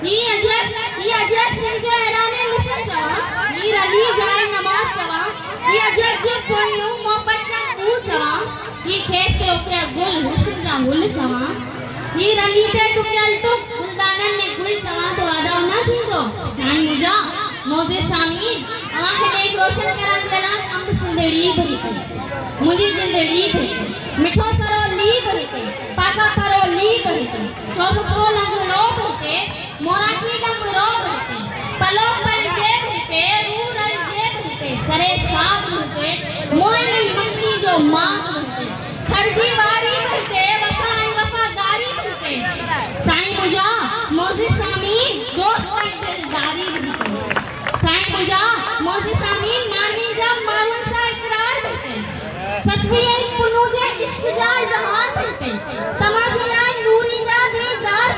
ये अजय सिंह के हैराने मिसल चवा ये रली जाए नमाज चवा ये अजय के पुण्यों मोहब्बत का तू चवा ये खेत के ऊपर गुल हुस्न का गुल चवा ये रली से टुकल तो गुलदानन ने गुल चवा तो आदा ना थी तो साईं मुजा मोजे सामीन आंखें एक रोशन करा गला अंब सुंदरी भरी मुझे जिंदड़ी भरी मिठो सरो ली भरी पाका सरो ली भरी चौक को लंग लो भरी मोरा की डंग लो भरी पलो पल जे भरी रूरल जे भरी सरे साथ भरी मोय में मक्की जो मां भरी खरजी वारी भरी वफादारी भरी साईं मुजा मोजे सामीन दोस्त की दिलदारी भरी साईं मुजा मोजे सामीन नानी जब मालूम सा इकरार भरी सचवीर पुनुजे इश्क जा जहान भरी तमाशिया नूरी जा देदार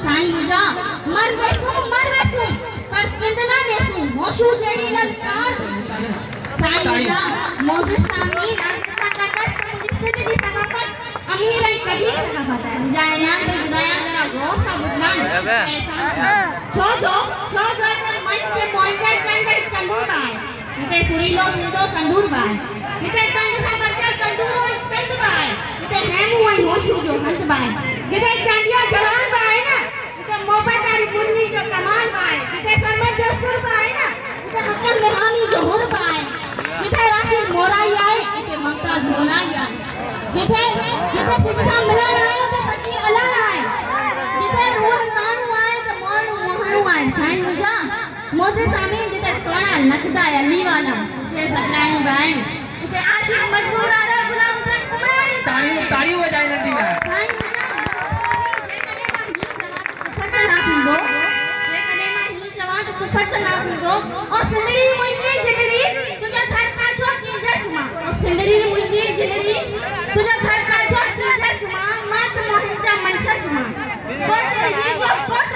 साईं मुजा मर बैठूं पर सिंधना देसूं होशू जड़ी ललकार साईं मुजा मोजे सामीन जिससे सकाफत अमीर है कभी सकाफत है जायनान पे जुदाया जरा गौर सा बुदनान छो मन से पॉइंटेड कंडर चंदूर बाय इते सुरीलो मुंडो कंदूर बाय इते कंड सा बच्चा कंदूर और कंद बाय इते नेमू और होशू जो हंत बाय इते चांदिया जलाल बाय ना इते मोहब्बतारी मुन्नी जो कमाल बाय इते सरमत जो सुर बाय ना इते हक्कल मेहानी जो हुर बाय इते राशि मोराई आए इते ममताज मोराई आए जिथे सिद्धा मिलन आए तो पति अलग आए जिथे रूह नानू आए तो मोनू मोहनू आए साईं मुजा मोजे सामीन जिथे सोना नकदा अली वाला ये बदलानी बाई जिथे आशिक मजबूर आ रहा गुलाम से कुमरानी ताड़ी हो जाए नदी ना साईं मुजा ये कलेमा ही जवान तो सच ना सुनो और सिंदड़ी मुंजी जिगड़ी तुझे घर का छोड़ के चुमा और सिंदड़ी मुंजी जिगड़ी तुझे घर का छोड़ के चुमा मत मोहिता मनसा चुमा कोट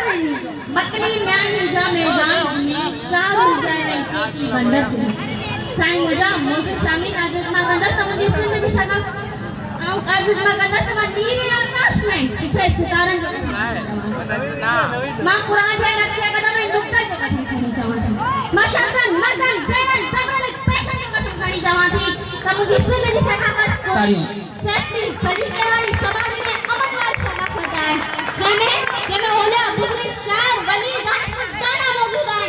रही बकरी म्यानी जा मैदान में चार हो जाए की बंदर चुमा साईं मुजा मोजे सामीन आदित मां गंदा समझी से भी सका आदित मां गंदा समझ नीले आकाश में इसे सितारन मां कुरान के नक्शे कदम में नुक्ता के कथन करनी चाहती मां शंकर मदन तेरन सबने पैसा के कथन करनी चाहती तब जिसने भी सका कोई सेफ्टी खरीदने वाली समाज में अमन वाला सका होता है जमे ओले अब्दुल शायर वली गाना मौजूद है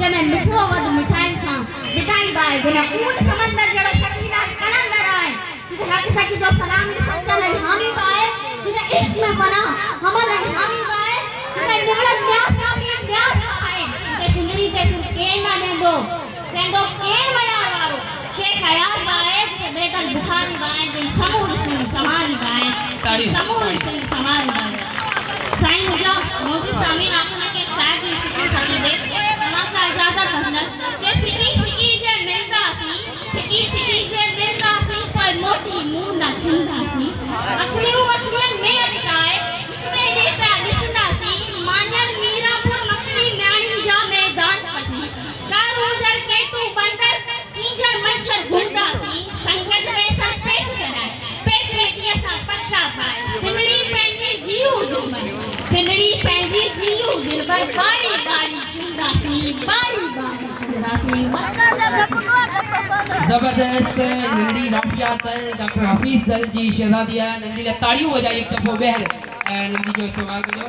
जमे मिठो वद मिठाई था मिठाई बाय जमे ऊंट समंदर जड़ा शकीला कलंदर आए जिसे हाथी सकी जो सलाम में सच्चा हामी बाय जिसे इश्क में बना हमारा हामी बाय जिसे निवड़त प्यास आए जिसे सिंदड़ी के केन ना देंदो केन मयार वारो शेख हयात बाय जिसे बेगल बुखारी बाय जिसे समूह सिंह समारी बाय समूह सिंह समारी बाय साईं मुजा मोजे सामीन आपने के शायद ही सिक्की सकी दे नमाज़ इजाजत हंदर के सिक्की जे मिलता थी पर मोटी मुंह न छिंदा थी अखलियन में अटकाए इसमें देता दिसना थी मानल मीरापुर मक्खी म्यानी जा मैदान पथी कारूजर के तू बंदर कींजर मच्छर घूमता थी संकट में सर पेच चढ़ाए पेच में दिया सा पक्का खाए सिंदड़ी पेंजी जियो दिलबर बारी बारी चुंदा थी बारी चुंदा थी जबरदस्त नंदी राफिया तल डॉक्टर हफीज तल जी शहजादिया नंदी ले ताड़ियों बजाई एक दफो बहर नंदी जो इस्तेमाल करो।